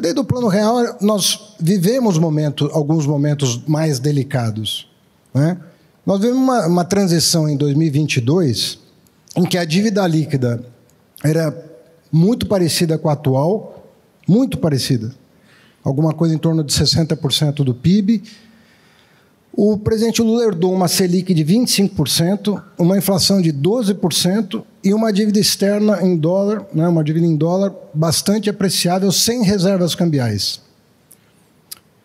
Desde o Plano Real, nós vivemos alguns momentos mais delicados, né? Nós vivemos uma transição em 2022 em que a dívida líquida era muito parecida com a atual, muito parecida, alguma coisa em torno de 60% do PIB. O presidente Lula herdou uma Selic de 25%, uma inflação de 12% e uma dívida externa em dólar, né, uma dívida em dólar bastante apreciável, sem reservas cambiais.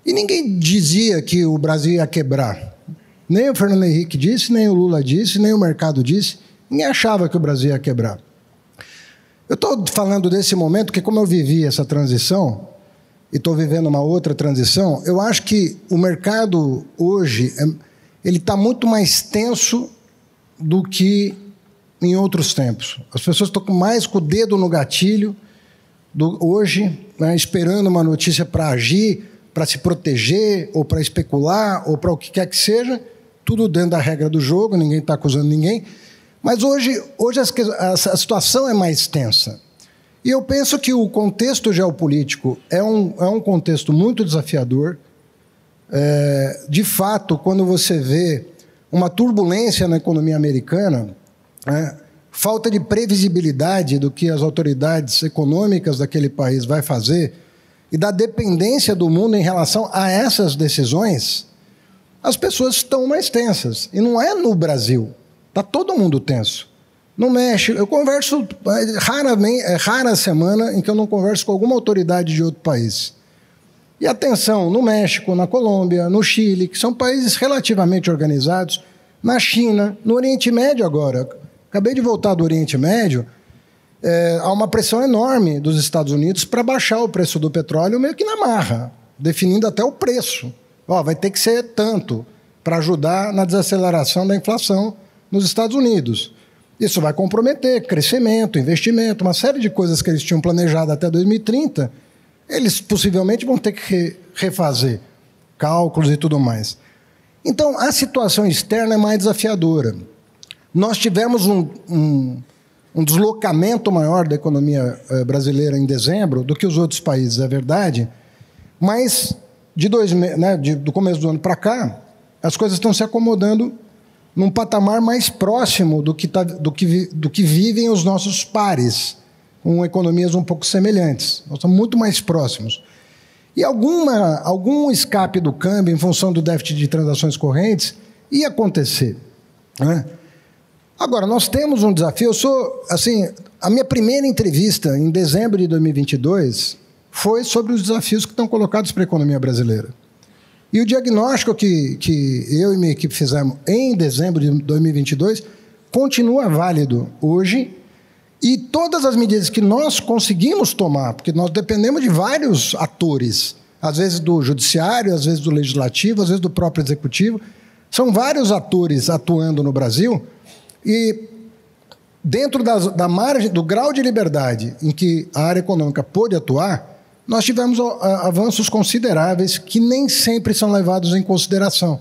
E ninguém dizia que o Brasil ia quebrar. Nem o Fernando Henrique disse, nem o Lula disse, nem o mercado disse. Ninguém achava que o Brasil ia quebrar. Eu estou falando desse momento porque, como eu vivi essa transição, e estou vivendo uma outra transição, eu acho que o mercado hoje ele está muito mais tenso do que em outros tempos. As pessoas estão mais com o dedo no gatilho hoje, né, esperando uma notícia para agir, para se proteger, ou para especular, ou para o que quer que seja, tudo dentro da regra do jogo, ninguém está acusando ninguém. Mas hoje a situação é mais tensa. E eu penso que o contexto geopolítico é um contexto muito desafiador. De fato, quando você vê uma turbulência na economia americana, falta de previsibilidade do que as autoridades econômicas daquele país vai fazer e da dependência do mundo em relação a essas decisões, as pessoas estão mais tensas. E não é no Brasil. Está todo mundo tenso. No México, eu converso raramente, é rara a semana em que eu não converso com alguma autoridade de outro país. E atenção, no México, na Colômbia, no Chile, que são países relativamente organizados, na China, no Oriente Médio agora. Acabei de voltar do Oriente Médio, há uma pressão enorme dos Estados Unidos para baixar o preço do petróleo meio que na marra, definindo até o preço. Vai ter que ser tanto para ajudar na desaceleração da inflação nos Estados Unidos. Isso vai comprometer crescimento, investimento, uma série de coisas que eles tinham planejado até 2030, eles possivelmente vão ter que refazer cálculos e tudo mais. Então, a situação externa é mais desafiadora. Nós tivemos um deslocamento maior da economia brasileira em dezembro do que os outros países, é verdade, mas do começo do ano para cá, as coisas estão se acomodando num patamar mais próximo do que vivem os nossos pares, com economias um pouco semelhantes. Nós estamos muito mais próximos. E algum escape do câmbio em função do déficit de transações correntes ia acontecer, né? Agora, nós temos um desafio. A minha primeira entrevista, em dezembro de 2022, foi sobre os desafios que estão colocados para a economia brasileira. E o diagnóstico que eu e minha equipe fizemos em dezembro de 2022 continua válido hoje, e todas as medidas que nós conseguimos tomar, porque nós dependemos de vários atores, às vezes do judiciário, às vezes do legislativo, às vezes do próprio executivo, são vários atores atuando no Brasil, e dentro da margem, do grau de liberdade em que a área econômica pôde atuar, nós tivemos avanços consideráveis que nem sempre são levados em consideração.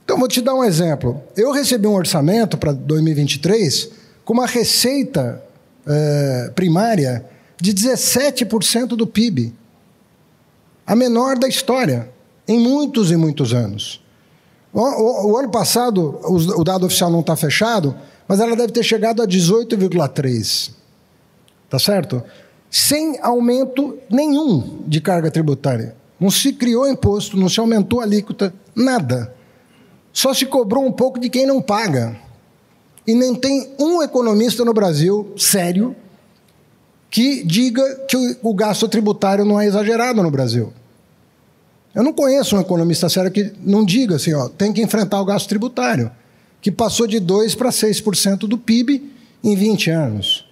Então, vou te dar um exemplo. Eu recebi um orçamento para 2023 com uma receita primária de 17% do PIB. A menor da história, em muitos e muitos anos. O ano passado, o dado oficial não está fechado, mas ela deve ter chegado a 18,3%. Tá certo? Sem aumento nenhum de carga tributária. Não se criou imposto, não se aumentou a alíquota, nada. Só se cobrou um pouco de quem não paga. E nem tem um economista no Brasil, sério, que diga que o gasto tributário não é exagerado no Brasil. Eu não conheço um economista sério que não diga assim, tem que enfrentar o gasto tributário, que passou de 2% para 6% do PIB em 20 anos.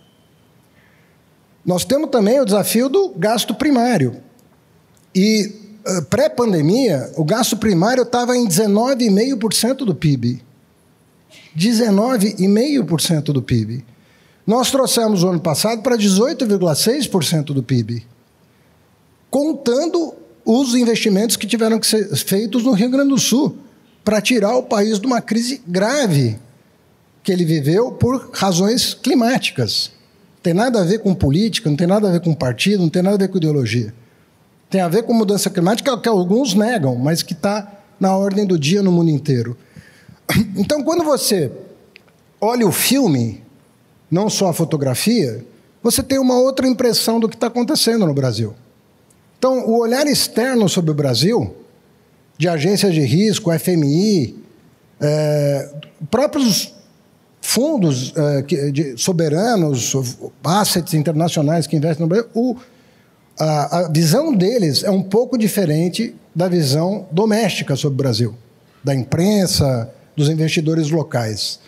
Nós temos também o desafio do gasto primário. E, pré-pandemia, o gasto primário estava em 19,5% do PIB. 19,5% do PIB. Nós trouxemos o ano passado para 18,6% do PIB, contando os investimentos que tiveram que ser feitos no Rio Grande do Sul para tirar o país de uma crise grave que ele viveu por razões climáticas. tem nada a ver com política, não tem nada a ver com partido, não tem nada a ver com ideologia. Tem a ver com mudança climática, que alguns negam, mas que está na ordem do dia no mundo inteiro. Então, quando você olha o filme, não só a fotografia, você tem uma outra impressão do que está acontecendo no Brasil. Então, o olhar externo sobre o Brasil, de agências de risco, FMI, próprios fundos soberanos, assets internacionais que investem no Brasil, a visão deles é um pouco diferente da visão doméstica sobre o Brasil, da imprensa, dos investidores locais.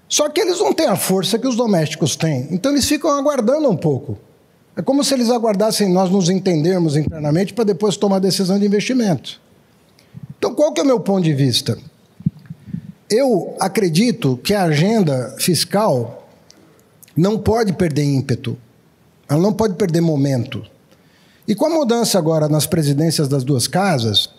Só que eles não têm a força que os domésticos têm, então eles ficam aguardando um pouco. É como se eles aguardassem nós nos entendermos internamente para depois tomar a decisão de investimento. Então, qual que é o meu ponto de vista? Eu acredito que a agenda fiscal não pode perder ímpeto, ela não pode perder momento. E com a mudança agora nas presidências das duas casas,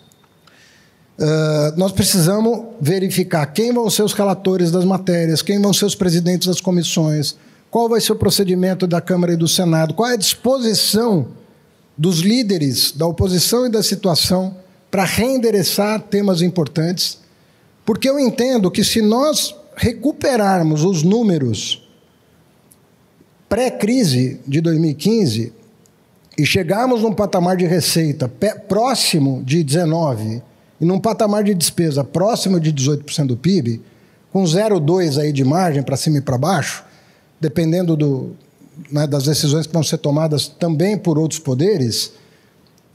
nós precisamos verificar quem vão ser os relatores das matérias, quem vão ser os presidentes das comissões, qual vai ser o procedimento da Câmara e do Senado, qual é a disposição dos líderes da oposição e da situação para reendereçar temas importantes, porque eu entendo que se nós recuperarmos os números pré-crise de 2015 e chegarmos num patamar de receita próximo de 19% e num patamar de despesa próximo de 18% do PIB, com 0,2% aí de margem para cima e para baixo, dependendo das decisões que vão ser tomadas também por outros poderes,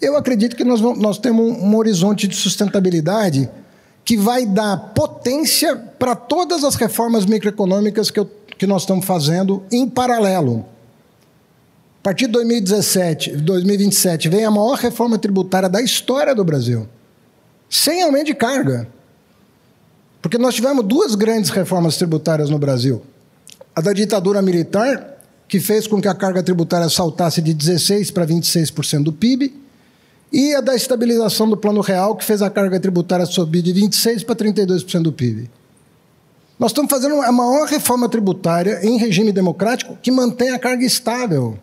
eu acredito que nós temos um horizonte de sustentabilidade que vai dar potência para todas as reformas microeconômicas que nós estamos fazendo em paralelo. A partir de 2027, vem a maior reforma tributária da história do Brasil, sem aumento de carga. Porque nós tivemos duas grandes reformas tributárias no Brasil. A da ditadura militar, que fez com que a carga tributária saltasse de 16% para 26% do PIB, e a da estabilização do Plano Real, que fez a carga tributária subir de 26% para 32% do PIB. Nós estamos fazendo a maior reforma tributária em regime democrático que mantém a carga estável.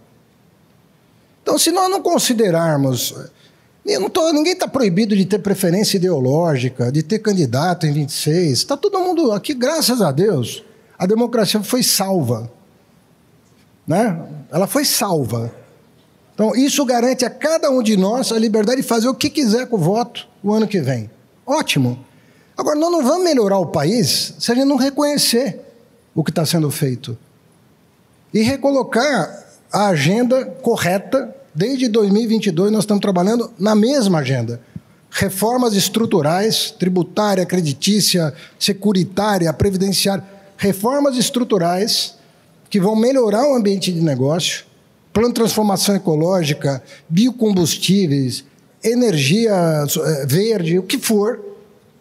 Então, se nós não considerarmos... ninguém está proibido de ter preferência ideológica, de ter candidato em 26. Está todo mundo aqui, graças a Deus, a democracia foi salva. Né? Ela foi salva. Então, isso garante a cada um de nós a liberdade de fazer o que quiser com o voto o ano que vem. Ótimo. Agora, nós não vamos melhorar o país se a gente não reconhecer o que está sendo feito. E recolocar a agenda correta. Desde 2022, nós estamos trabalhando na mesma agenda. Reformas estruturais, tributária, creditícia, securitária, previdenciária. Reformas estruturais que vão melhorar o ambiente de negócio, plano de transformação ecológica, biocombustíveis, energia verde, o que for.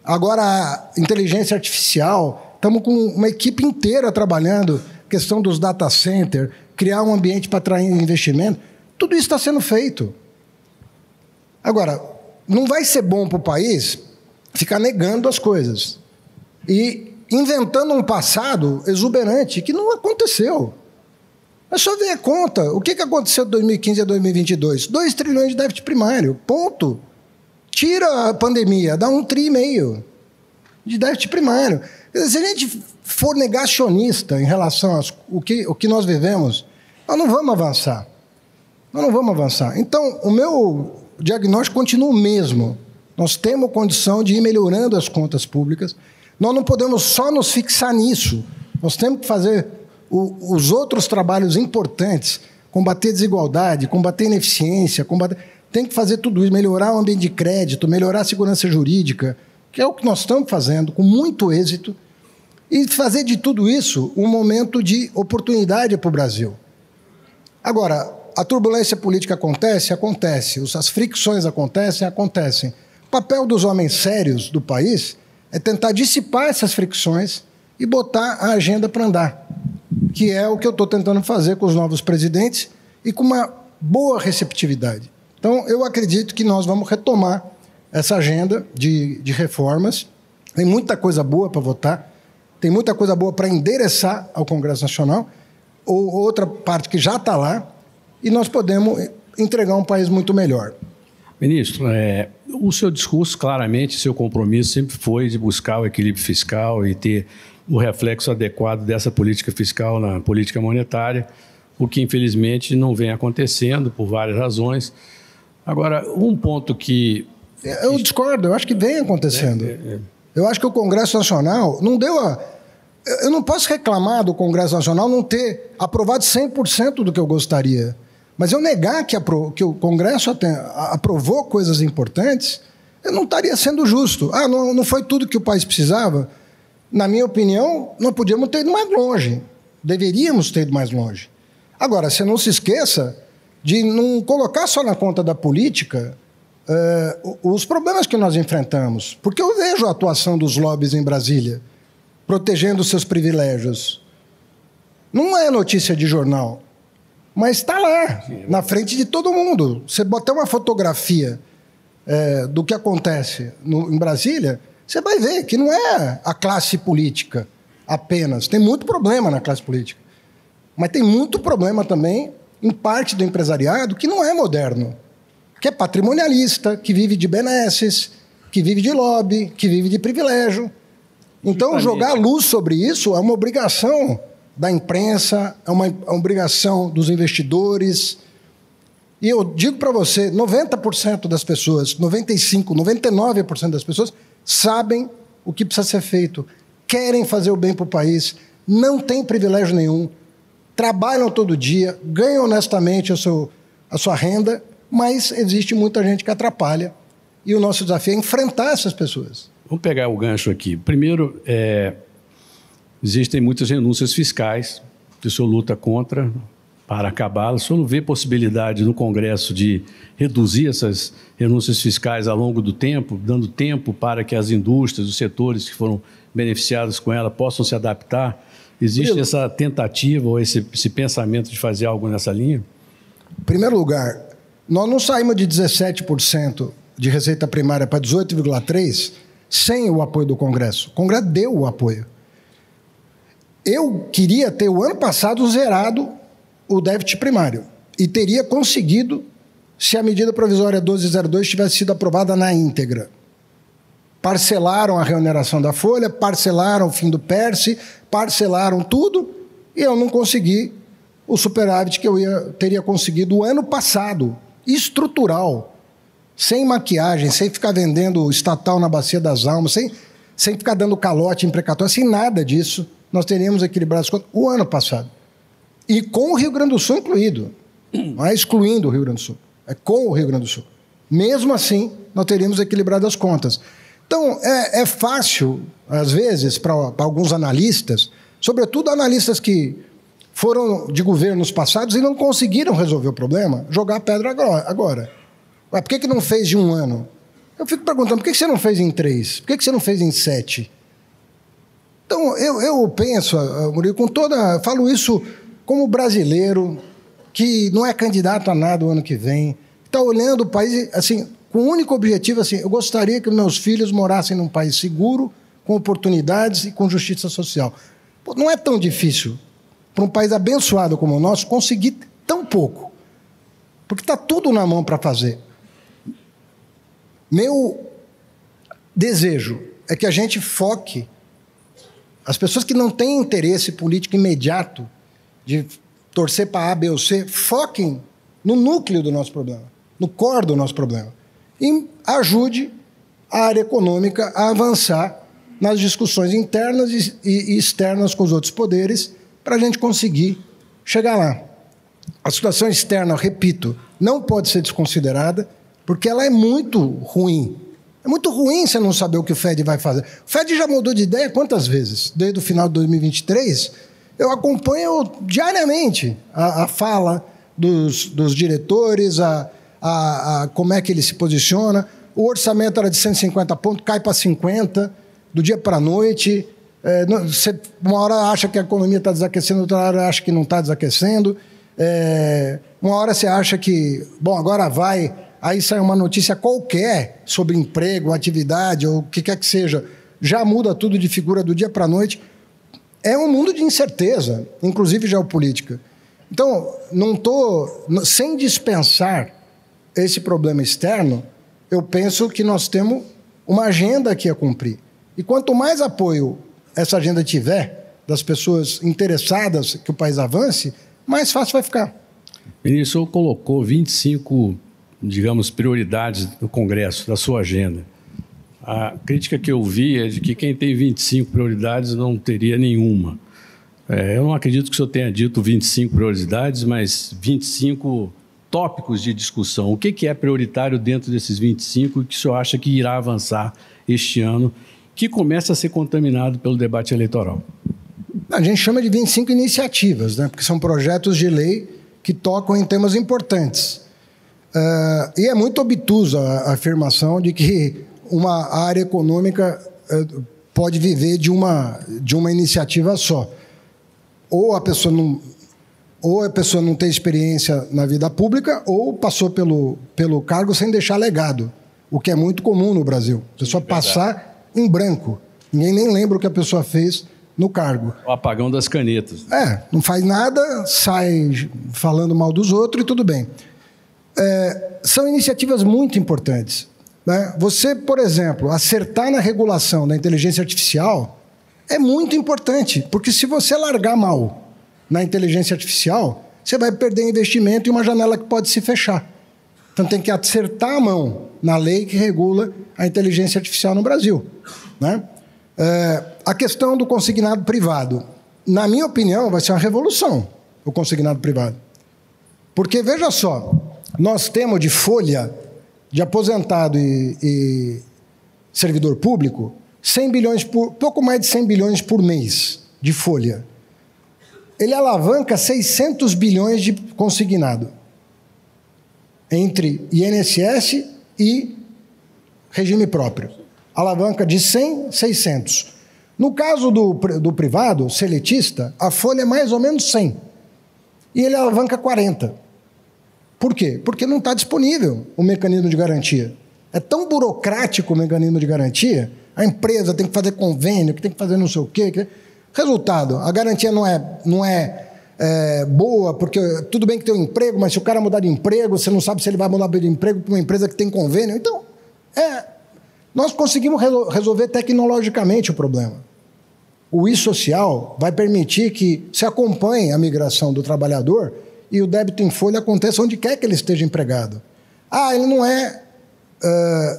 Agora, inteligência artificial. Estamos com uma equipe inteira trabalhando, questão dos data centers, criar um ambiente para atrair investimento. Tudo isso está sendo feito. Agora, não vai ser bom para o país ficar negando as coisas e inventando um passado exuberante que não aconteceu. É só ver a conta. O que aconteceu de 2015 a 2022? 2 trilhões de déficit primário, ponto. Tira a pandemia, dá 1,5 trilhão de déficit primário. Se a gente for negacionista em relação ao que nós vivemos, nós não vamos avançar. Nós não vamos avançar. Então, o meu diagnóstico continua o mesmo. Nós temos condição de ir melhorando as contas públicas. Nós não podemos só nos fixar nisso. Nós temos que fazer os outros trabalhos importantes, combater desigualdade, combater ineficiência, tem que fazer tudo isso, melhorar o ambiente de crédito, melhorar a segurança jurídica, que é o que nós estamos fazendo com muito êxito, e fazer de tudo isso um momento de oportunidade para o Brasil. Agora, a turbulência política acontece? Acontece. As fricções acontecem. O papel dos homens sérios do país é tentar dissipar essas fricções e botar a agenda para andar, que é o que eu estou tentando fazer com os novos presidentes e com uma boa receptividade. Então, eu acredito que nós vamos retomar essa agenda de reformas. Tem muita coisa boa para votar, tem muita coisa boa para endereçar ao Congresso Nacional. ou outra parte que já está lá, e nós podemos entregar um país muito melhor. Ministro, o seu discurso, claramente, seu compromisso sempre foi de buscar o equilíbrio fiscal e ter o reflexo adequado dessa política fiscal na política monetária, o que, infelizmente, não vem acontecendo por várias razões. Agora, um ponto que... Eu discordo, eu acho que vem acontecendo. Eu acho que o Congresso Nacional não deu a... Eu não posso reclamar do Congresso Nacional não ter aprovado 100% do que eu gostaria. Mas eu negar que o Congresso aprovou coisas importantes, eu não estaria sendo justo. Não foi tudo que o país precisava? Na minha opinião, nós podíamos ter ido mais longe. Deveríamos ter ido mais longe. Agora, você não se esqueça de não colocar só na conta da política os problemas que nós enfrentamos. Porque eu vejo a atuação dos lobbies em Brasília, protegendo os seus privilégios. Não é notícia de jornal, mas está lá, na frente de todo mundo. Você botar uma fotografia do que acontece em Brasília, você vai ver que não é a classe política apenas. Tem muito problema na classe política. Mas tem muito problema também em parte do empresariado que não é moderno, que é patrimonialista, que vive de benesses, que vive de lobby, que vive de privilégio. Então, jogar luz sobre isso é uma obrigação da imprensa, é uma obrigação dos investidores. E eu digo para você, 90% das pessoas, 95%, 99% das pessoas sabem o que precisa ser feito, querem fazer o bem para o país, não têm privilégio nenhum, trabalham todo dia, ganham honestamente a sua renda, mas existe muita gente que atrapalha. E o nosso desafio é enfrentar essas pessoas. Vamos pegar o gancho aqui. Primeiro, existem muitas renúncias fiscais que o senhor luta contra para acabá-las. O senhor não vê possibilidade no Congresso de reduzir essas renúncias fiscais ao longo do tempo, dando tempo para que as indústrias, os setores que foram beneficiados com ela possam se adaptar? Existe essa tentativa ou esse pensamento de fazer algo nessa linha? Em primeiro lugar, nós não saímos de 17% de receita primária para 18,3% sem o apoio do Congresso. O Congresso deu o apoio. Eu queria ter, o ano passado, zerado o déficit primário. E teria conseguido se a medida provisória 1202 tivesse sido aprovada na íntegra. Parcelaram a reoneração da folha, parcelaram o fim do PERSE, parcelaram tudo, e eu não consegui o superávit que eu teria conseguido o ano passado, estrutural, sem maquiagem, sem ficar vendendo estatal na Bacia das Almas, sem ficar dando calote em precatório, sem nada disso, nós teríamos equilibrado as contas o ano passado. E com o Rio Grande do Sul incluído, não é excluindo o Rio Grande do Sul, é com o Rio Grande do Sul. Mesmo assim, nós teríamos equilibrado as contas. Então, é fácil, às vezes, para alguns analistas, sobretudo analistas que foram de governos passados e não conseguiram resolver o problema, jogar pedra agora. Mas por que não fez de um ano? Eu fico perguntando, por que você não fez em 3? Por que você não fez em 7? Então, eu penso, Murilo, falo isso como brasileiro, que não é candidato a nada o ano que vem, está olhando o país, assim, com o único objetivo, assim, eu gostaria que meus filhos morassem num país seguro, com oportunidades e com justiça social. Pô, não é tão difícil para um país abençoado como o nosso conseguir tão pouco, porque está tudo na mão para fazer. Meu desejo é que a gente foque, as pessoas que não têm interesse político imediato de torcer para A, B ou C, foquem no núcleo do nosso problema, no core do nosso problema, e ajude a área econômica a avançar nas discussões internas e externas com os outros poderes para a gente conseguir chegar lá. A situação externa, eu repito, não pode ser desconsiderada, porque ela é muito ruim. É muito ruim você não saber o que o Fed vai fazer. O Fed já mudou de ideia quantas vezes? Desde o final de 2023, eu acompanho diariamente a fala dos diretores, como é que ele se posiciona. O orçamento era de 150 pontos, cai para 50, do dia para a noite. Você, uma hora acha que a economia está desaquecendo, outra hora acha que não está desaquecendo. Uma hora você acha que, bom, agora vai, aí sai uma notícia qualquer sobre emprego, atividade, ou o que quer que seja, já muda tudo de figura do dia para a noite. é um mundo de incerteza, inclusive geopolítica. Então, sem dispensar esse problema externo, eu penso que nós temos uma agenda aqui a cumprir. E quanto mais apoio essa agenda tiver das pessoas interessadas que o país avance, mais fácil vai ficar. Ministro, o senhor colocou 25, digamos, prioridades no Congresso, da sua agenda. A crítica que eu vi é de que quem tem 25 prioridades não teria nenhuma. Eu não acredito que o senhor tenha dito 25 prioridades, mas 25 tópicos de discussão. O que é prioritário dentro desses 25 e que o senhor acha que irá avançar este ano, que começa a ser contaminado pelo debate eleitoral? A gente chama de 25 iniciativas, né? Porque são projetos de lei que tocam em temas importantes. E é muito obtusa a afirmação de que uma área econômica pode viver de uma iniciativa só. Ou a pessoa não tem experiência na vida pública, ou passou pelo cargo sem deixar legado, o que é muito comum no Brasil. A pessoa passar em branco. Ninguém nem lembra o que a pessoa fez no cargo. O apagão das canetas. Não faz nada, sai falando mal dos outros e tudo bem. São iniciativas muito importantes, né? Você, por exemplo, acertar na regulação da inteligência artificial é muito importante, porque se você largar mal na inteligência artificial, você vai perder investimento e uma janela que pode se fechar. Então tem que acertar a mão na lei que regula a inteligência artificial no Brasil, né? A questão do consignado privado, na minha opinião, vai ser uma revolução, o consignado privado. Porque, veja só, nós temos de folha de aposentado e servidor público 100 bilhões pouco mais de 100 bilhões por mês de folha. Ele alavanca 600 bilhões de consignado entre INSS e regime próprio. Alavanca de 100, 600. No caso do privado, seletista, a folha é mais ou menos 100. E ele alavanca 40. Por quê? Porque não está disponível o mecanismo de garantia. É tão burocrático o mecanismo de garantia, a empresa tem que fazer convênio, que tem que fazer não sei o quê. Resultado, a garantia não é boa, porque tudo bem que tem um emprego, mas se o cara mudar de emprego, você não sabe se ele vai mudar de emprego para uma empresa que tem convênio. Então, nós conseguimos resolver tecnologicamente o problema. O e-social vai permitir que se acompanhe a migração do trabalhador e o débito em folha aconteça onde quer que ele esteja empregado. Ele não é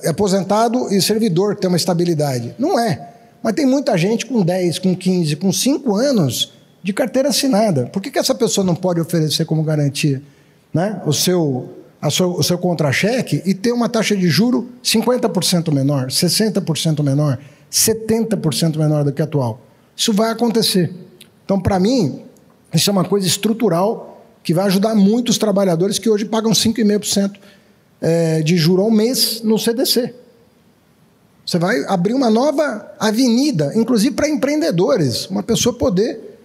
aposentado e servidor que tem uma estabilidade. Não é. Mas tem muita gente com 10, com 15, com 5 anos de carteira assinada. Por que essa pessoa não pode oferecer como garantia, né, o seu contra-cheque e ter uma taxa de juro 50% menor, 60% menor, 70% menor do que a atual? Isso vai acontecer. Então, para mim, isso é uma coisa estrutural que vai ajudar muito os trabalhadores que hoje pagam 5,5% de juro ao mês no CDC. Você vai abrir uma nova avenida, inclusive para empreendedores, uma pessoa poder,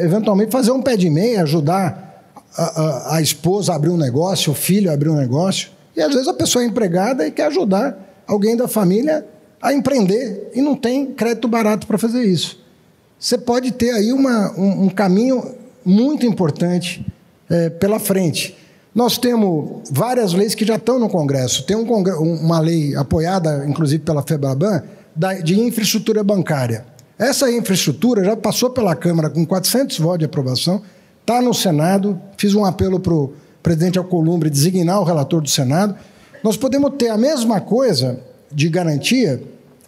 eventualmente, fazer um pé de meia, ajudar a esposa a abrir um negócio, o filho a abrir um negócio. E, às vezes, a pessoa é empregada e quer ajudar alguém da família a empreender e não tem crédito barato para fazer isso. Você pode ter aí um caminho muito importante pela frente. Nós temos várias leis que já estão no Congresso. Tem uma lei apoiada, inclusive, pela FEBRABAN, de infraestrutura bancária. Essa infraestrutura já passou pela Câmara com 400 votos de aprovação, está no Senado. Fiz um apelo para o presidente Alcolumbre designar o relator do Senado. Nós podemos ter a mesma coisa de garantia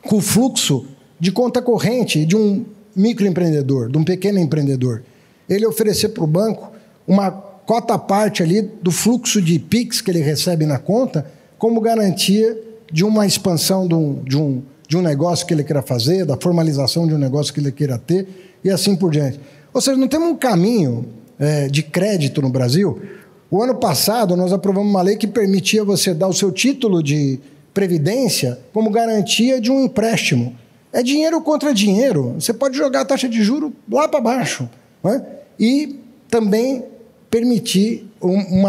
com o fluxo de conta corrente de um microempreendedor, de um pequeno empreendedor. Ele oferecer para o banco uma cota à parte ali do fluxo de PIX que ele recebe na conta como garantia de uma expansão de um negócio que ele queira fazer, da formalização de um negócio que ele queira ter e assim por diante. Ou seja, não temos um caminho de crédito no Brasil. O ano passado, nós aprovamos uma lei que permitia você dar o seu título de previdência como garantia de um empréstimo. É dinheiro contra dinheiro. Você pode jogar a taxa de juros lá para baixo, né? E também permitir um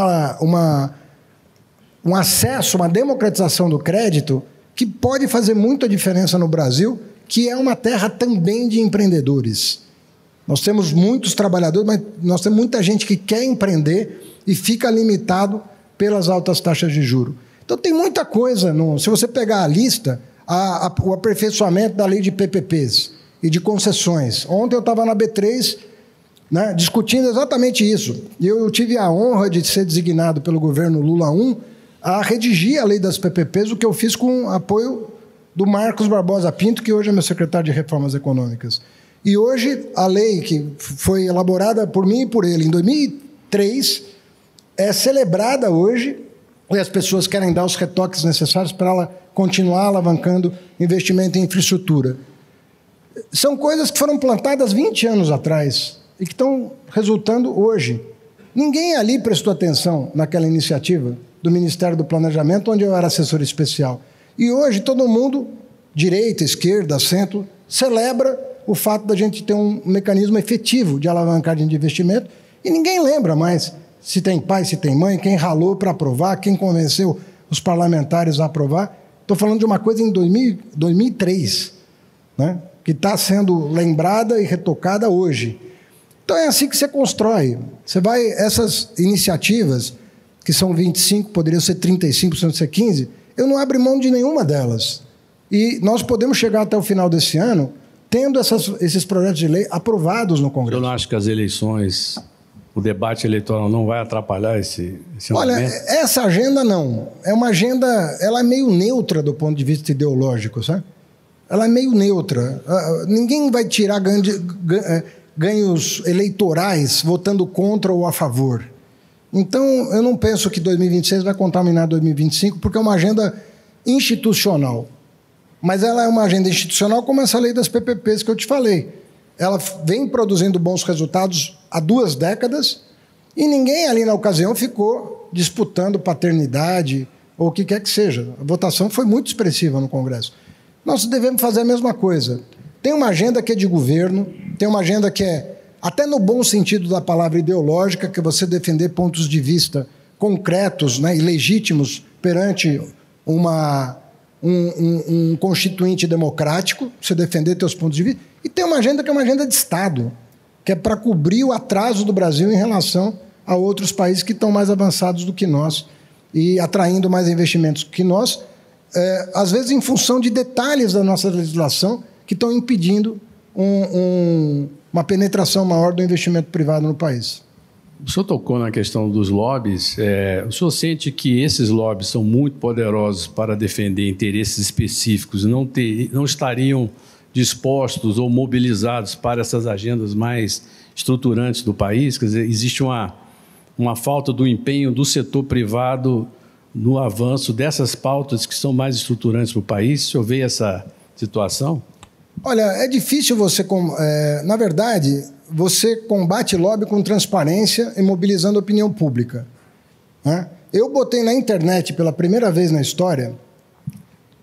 acesso, uma democratização do crédito que pode fazer muita diferença no Brasil, que é uma terra também de empreendedores. Nós temos muitos trabalhadores, mas nós temos muita gente que quer empreender e fica limitado pelas altas taxas de juros. Então, tem muita coisa. Se você pegar a lista, o aperfeiçoamento da lei de PPPs e de concessões. Ontem eu estava na B3, né, discutindo exatamente isso. E eu tive a honra de ser designado pelo governo Lula I a redigir a lei das PPPs, o que eu fiz com apoio do Marcos Barbosa Pinto, que hoje é meu secretário de Reformas Econômicas. E hoje a lei que foi elaborada por mim e por ele em 2003 é celebrada hoje, e as pessoas querem dar os retoques necessários para ela continuar alavancando investimento em infraestrutura. São coisas que foram plantadas 20 anos atrás e que estão resultando hoje. Ninguém ali prestou atenção naquela iniciativa do Ministério do Planejamento, onde eu era assessor especial. E hoje todo mundo, direita, esquerda, centro, celebra o fato da gente ter um mecanismo efetivo de alavancagem de investimento e ninguém lembra mais se tem pai, se tem mãe, quem ralou para aprovar, quem convenceu os parlamentares a aprovar. Estou falando de uma coisa em 2003, né, que está sendo lembrada e retocada hoje. Então é assim que você constrói. Essas iniciativas, que são 25, poderiam ser 35, poderiam ser 15, eu não abro mão de nenhuma delas. E nós podemos chegar até o final desse ano tendo esses projetos de lei aprovados no Congresso. Eu não acho que as eleições, o debate eleitoral não vai atrapalhar esse Olha, andamento? essa agenda não. É uma agenda, ela é meio neutra do ponto de vista ideológico, sabe? Ela é meio neutra. Ninguém vai tirar ganhos eleitorais votando contra ou a favor. Então, eu não penso que 2026 vai contaminar 2025, porque é uma agenda institucional. Mas ela é uma agenda institucional como essa lei das PPPs que eu te falei. Ela vem produzindo bons resultados há 2 décadas e ninguém ali na ocasião ficou disputando paternidade ou o que quer que seja. A votação foi muito expressiva no Congresso. Nós devemos fazer a mesma coisa. Tem uma agenda que é de governo, tem uma agenda que é, até no bom sentido da palavra ideológica, que é você defender pontos de vista concretos, né, e legítimos perante um constituinte democrático, você defender seus pontos de vista, e tem uma agenda que é uma agenda de Estado, que é para cobrir o atraso do Brasil em relação a outros países que estão mais avançados do que nós e atraindo mais investimentos que nós, às vezes em função de detalhes da nossa legislação que estão impedindo uma penetração maior do investimento privado no país. O senhor tocou na questão dos lobbies. O senhor sente que esses lobbies são muito poderosos para defender interesses específicos e não estariam dispostos ou mobilizados para essas agendas mais estruturantes do país? Quer dizer, existe uma falta do empenho do setor privado no avanço dessas pautas que são mais estruturantes para o país? O senhor vê essa situação? Olha, é difícil você... na verdade, você combate lobby com transparência e mobilizando a opinião pública, né? Eu botei na internet, pela primeira vez na história,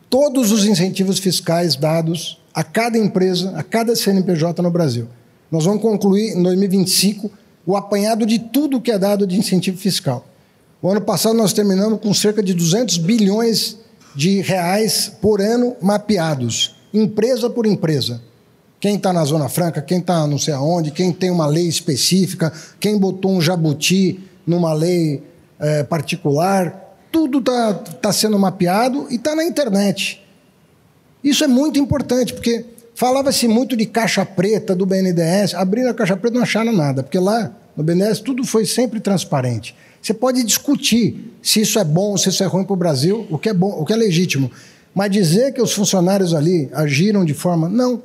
todos os incentivos fiscais dados a cada empresa, a cada CNPJ no Brasil. Nós vamos concluir, em 2025, o apanhado de tudo que é dado de incentivo fiscal. O ano passado nós terminamos com cerca de 200 bilhões de reais por ano mapeados, empresa por empresa. Quem está na Zona Franca, quem está não sei aonde, quem tem uma lei específica, quem botou um jabuti numa lei particular, tudo está sendo mapeado e está na internet. Isso é muito importante, porque falava-se muito de caixa preta do BNDES, abriram a caixa preta e não acharam nada, porque lá no BNDES tudo foi sempre transparente. Você pode discutir se isso é bom, se isso é ruim para o Brasil, o que é bom, o que é legítimo, mas dizer que os funcionários ali agiram de forma... Não.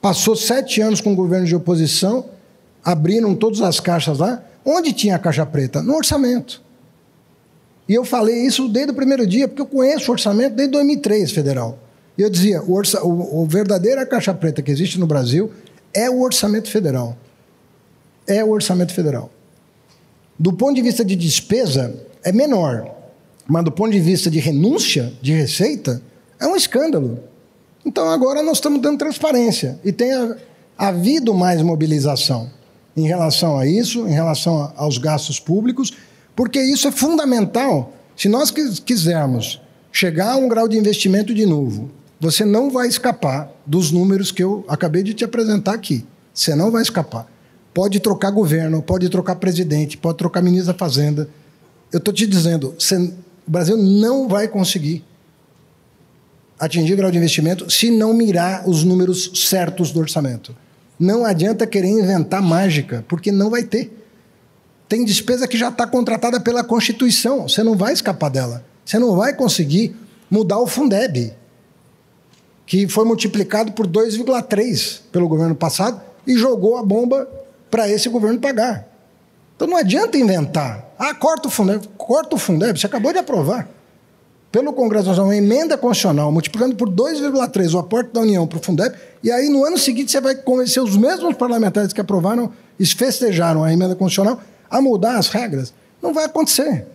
Passou 7 anos com o governo de oposição, abriram todas as caixas lá. Onde tinha a caixa preta? No orçamento. E eu falei isso desde o primeiro dia, porque eu conheço o orçamento desde 2003, federal. E eu dizia, o verdadeira caixa preta que existe no Brasil é o orçamento federal. É o orçamento federal. Do ponto de vista de despesa, é menor. Mas do ponto de vista de renúncia de receita, é um escândalo. Então, agora nós estamos dando transparência e tem havido mais mobilização em relação a isso, em relação aos gastos públicos, porque isso é fundamental. Se nós quisermos chegar a um grau de investimento de novo, você não vai escapar dos números que eu acabei de te apresentar aqui. Você não vai escapar. Pode trocar governo, pode trocar presidente, pode trocar ministro da Fazenda. Eu estou te dizendo, o Brasil não vai conseguir atingir grau de investimento se não mirar os números certos do orçamento. Não adianta querer inventar mágica, porque não vai ter. Tem despesa que já está contratada pela Constituição, você não vai escapar dela. Você não vai conseguir mudar o Fundeb, que foi multiplicado por 2,3 pelo governo passado e jogou a bomba para esse governo pagar. Então não adianta inventar. Corta o Fundeb, você acabou de aprovar pelo Congresso Nacional uma emenda constitucional, multiplicando por 2,3 o aporte da União para o Fundeb, e aí no ano seguinte você vai convencer os mesmos parlamentares que aprovaram e festejaram a emenda constitucional a mudar as regras. Não vai acontecer.